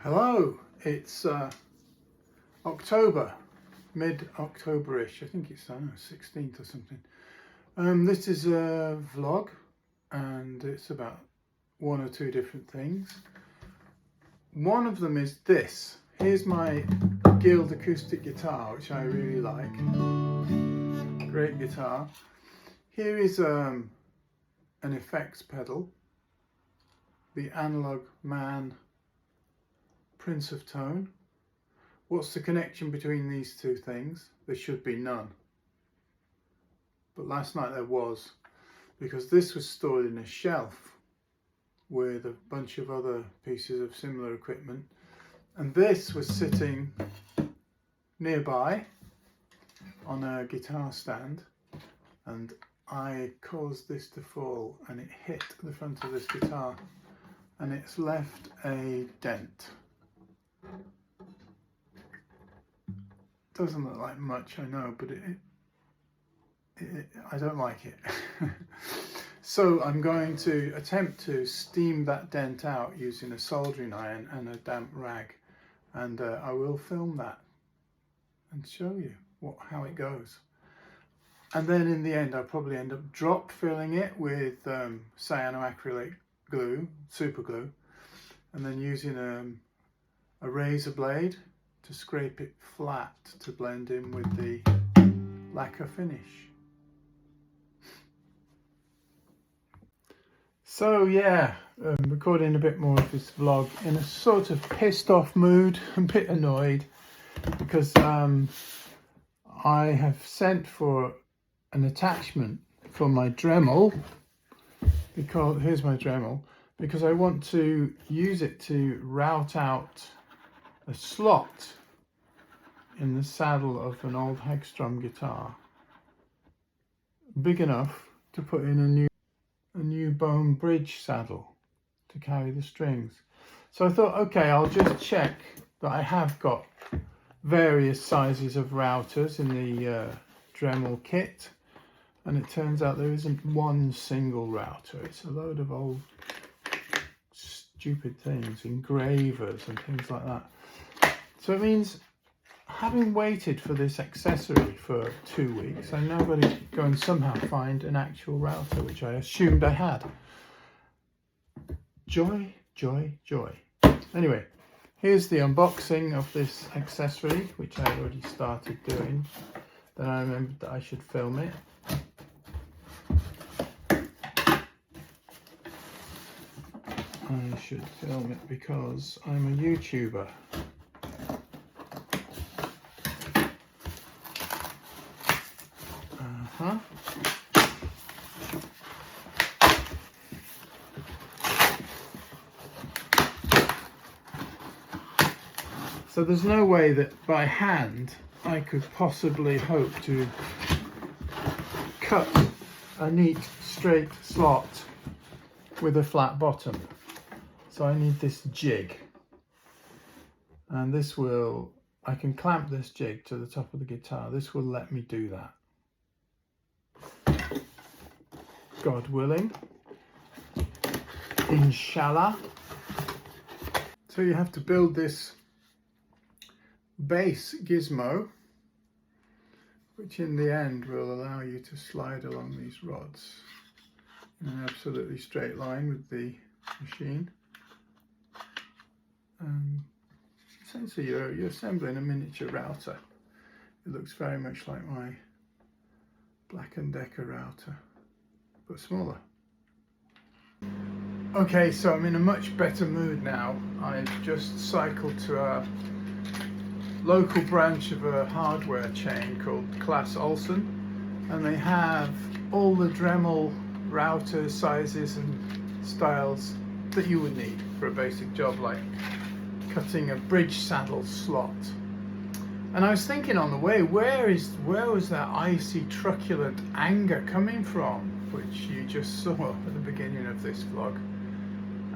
Hello, it's October, mid-October-ish. I think it's, I don't know, 16th or something. This is a vlog and it's about one or two different things. One of them is this. Here's my Guild acoustic guitar, which I really like. Great guitar. Here is an effects pedal, the Analog Man Prince of Tone. What's the connection between these two things? There should be none. But last night there was, because this was stored in a shelf with a bunch of other pieces of similar equipment, and this was sitting nearby on a guitar stand, and I caused this to fall and it hit the front of this guitar and it's left a dent. Doesn't look like much, I know, but I don't like it. So I'm going to attempt to steam that dent out using a soldering iron and a damp rag, and I will film that and show you how it goes. And then in the end I'll probably end up drop filling it with cyanoacrylate glue, super glue, and then using a razor blade to scrape it flat to blend in with the lacquer finish. So yeah, recording a bit more of this vlog in a sort of pissed off mood, a bit annoyed, because I have sent for an attachment for my Dremmel, because here's my Dremmel, because I want to use it to route out a slot in the saddle of an old Hagstrom guitar, big enough to put in a new bone bridge saddle to carry the strings. So I thought, okay, I'll just check that I have got various sizes of routers in the Dremmel kit, and it turns out there isn't one single router. It's a load of old stupid things, engravers and things like that. So it means, having waited for this accessory for 2 weeks, I'm now going to go and somehow find an actual router, which I assumed I had. Joy, joy, joy. Anyway, here's the unboxing of this accessory, which I already started doing. Then I remembered that I should film it. I should film it because I'm a YouTuber. So there's no way that by hand I could possibly hope to cut a neat straight slot with a flat bottom. So I need this jig, and this will, I can clamp this jig to the top of the guitar. This will let me do that, God willing, inshallah. So you have to build this base gizmo, which in the end will allow you to slide along these rods in an absolutely straight line with the machine. Essentially you're assembling a miniature router. It looks very much like my Black & Decker router, but smaller. Okay, so I'm in a much better mood now. I've just cycled to a local branch of a hardware chain called Clas Ohlsson, and they have all the Dremmel router sizes and styles that you would need for a basic job like cutting a bridge saddle slot. And I was thinking on the way, where was that icy truculent anger coming from, which you just saw at the beginning of this vlog.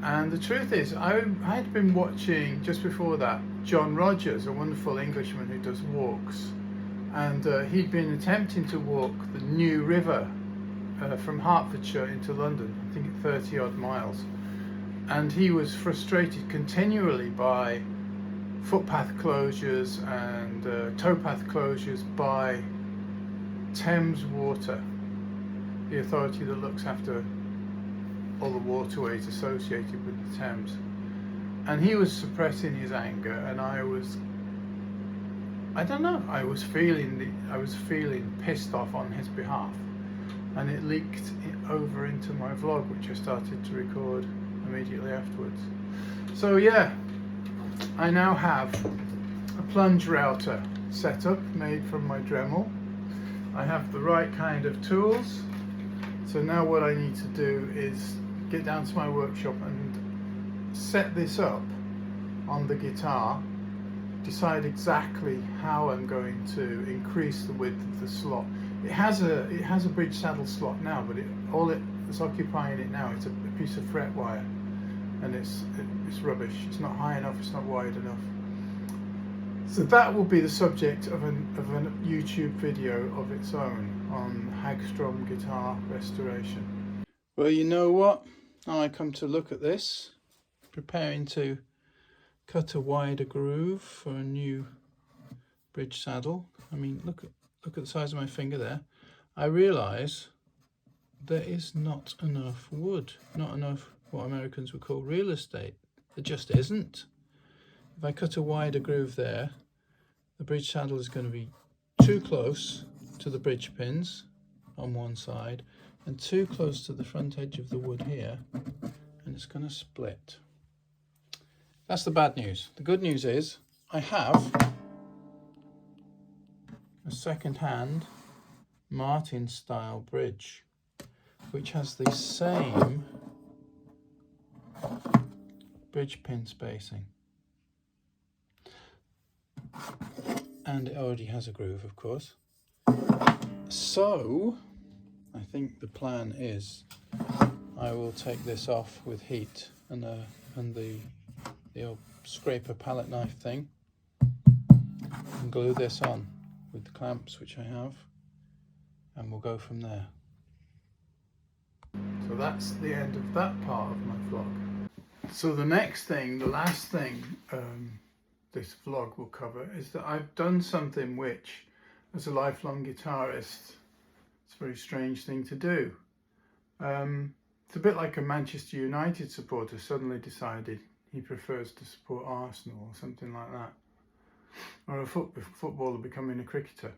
And the truth is, I had been watching just before that John Rogers, a wonderful Englishman who does walks, and he'd been attempting to walk the New River from Hertfordshire into London, I think 30 odd miles. and he was frustrated continually by footpath closures and towpath closures by Thames Water, the authority that looks after all the waterways associated with the Thames. And he was suppressing his anger, and I was feeling pissed off on his behalf, and it leaked over into my vlog, which I started to record immediately afterwards. So yeah, I now have a plunge router set up, made from my Dremmel. I have the right kind of tools. So now what I need to do is get down to my workshop and set this up on the guitar, decide exactly how I'm going to increase the width of the slot. It has a bridge saddle slot now, but all it's occupying it now is a piece of fret wire, and it's rubbish. It's not high enough, it's not wide enough. So that will be the subject of a YouTube video of its own on Hagstrom guitar restoration. Well, you know what? Now I come to look at this, preparing to cut a wider groove for a new bridge saddle. I mean, look at the size of my finger there. I realise there is not enough wood, not enough what Americans would call real estate. There just isn't. If I cut a wider groove there, the bridge saddle is going to be too close to the bridge pins on one side and too close to the front edge of the wood here, and it's going to split. That's the bad news. The good news is I have a second-hand Martin style bridge, which has the same bridge pin spacing, and it already has a groove, of course. So I think the plan is I will take this off with heat and the old scraper palette knife thing, and glue this on with the clamps which I have, and we'll go from there. So that's the end of that part of my vlog. So the next thing, the last thing this vlog will cover is that I've done something which, as a lifelong guitarist, it's a very strange thing to do. It's a bit like a Manchester United supporter suddenly decided he prefers to support Arsenal or something like that, or a footballer becoming a cricketer.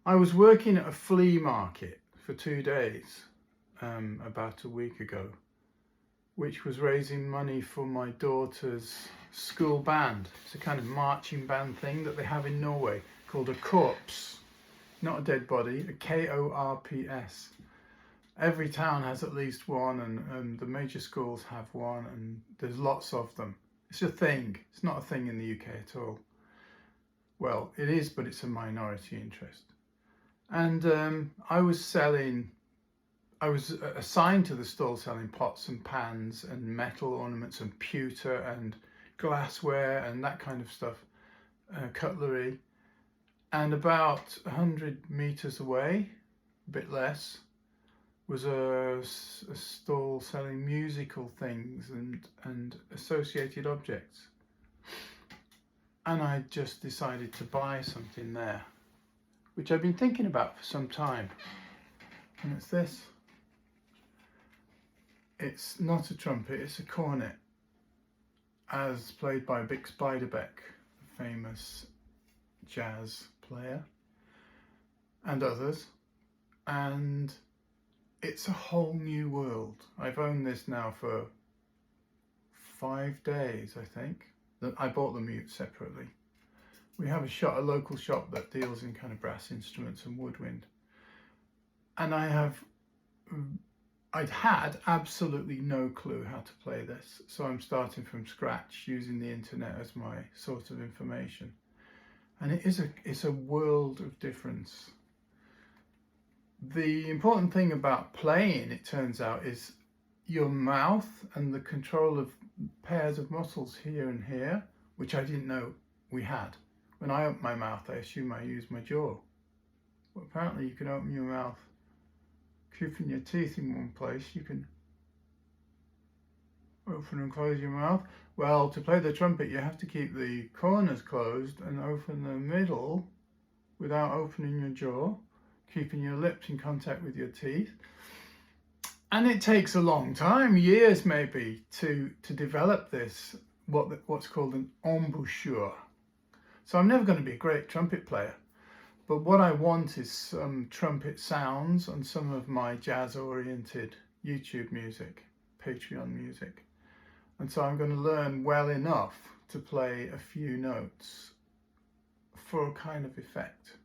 I was working at a flea market for 2 days about a week ago, which was raising money for my daughter's school band. It's a kind of marching band thing that they have in Norway called a korps, not a dead body, a K-O-R-P-S. Every town has at least one, and the major schools have one, and there's lots of them. It's a thing. It's not a thing in the UK at all. Well, it is, but it's a minority interest. And I was assigned to the stall selling pots and pans and metal ornaments and pewter and glassware and that kind of stuff, cutlery. And about 100 meters away, a bit less, was a stall selling musical things and associated objects. And I just decided to buy something there, which I've been thinking about for some time. And it's this. It's not a trumpet, it's a cornet, as played by Bix Baederbecke, the famous jazz player, and others. And it's a whole new world. I've owned this now for 5 days, I think. I bought the mute separately. We have a local shop that deals in kind of brass instruments and woodwind. And I'd had absolutely no clue how to play this. So I'm starting from scratch using the internet as my source of information. And it's a world of difference. The important thing about playing, it turns out, is your mouth and the control of pairs of muscles here and here, which I didn't know we had. When I open my mouth, I assume I use my jaw. But apparently you can open your mouth, keeping your teeth in one place, you can Open and close your mouth. Well, to play the trumpet, you have to keep the corners closed and open the middle without opening your jaw, keeping your lips in contact with your teeth. And it takes a long time, years maybe, to develop this, what's called an embouchure. So I'm never going to be a great trumpet player, but what I want is some trumpet sounds on some of my jazz-oriented YouTube music, Patreon music. And so I'm going to learn well enough to play a few notes for a kind of effect.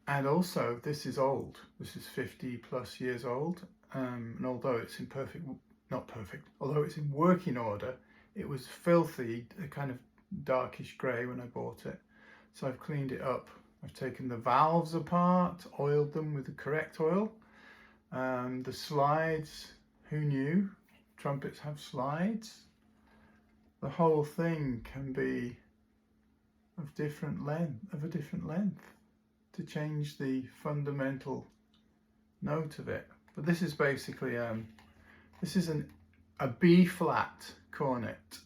And also, this is old. This is 50 plus years old. And although it's in although it's in working order, it was filthy, a kind of darkish grey when I bought it. So I've cleaned it up. I've taken the valves apart, oiled them with the correct oil. The slides, who knew? Trumpets have slides. The whole thing can be of a different length to change the fundamental note of it. But this is basically this is a B flat cornet.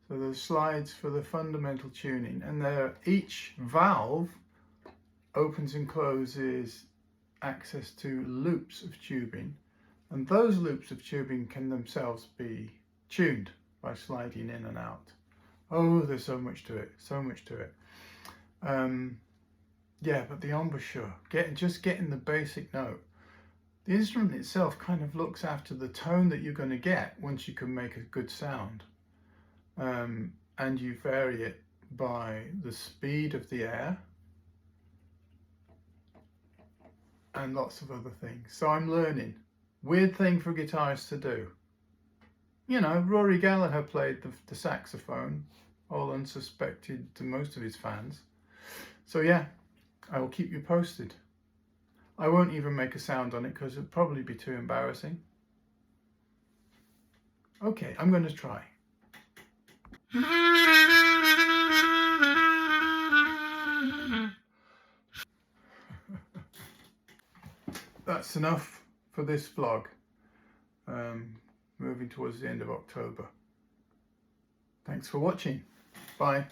So there's slides for the fundamental tuning, and each valve opens and closes access to loops of tubing, and those loops of tubing can themselves be tuned by sliding in and out. Oh, there's so much to it, so much to it. Yeah, but the embouchure, just getting the basic note. The instrument itself kind of looks after the tone that you're going to get once you can make a good sound. And you vary it by the speed of the air and lots of other things. So I'm learning. Weird thing for guitarists to do. You know, Rory Gallagher played the saxophone, all unsuspected to most of his fans. So yeah, I will keep you posted. I won't even make a sound on it because it'd probably be too embarrassing. Okay, I'm going to try. That's enough for this vlog. Moving towards the end of October. Thanks for watching. Bye.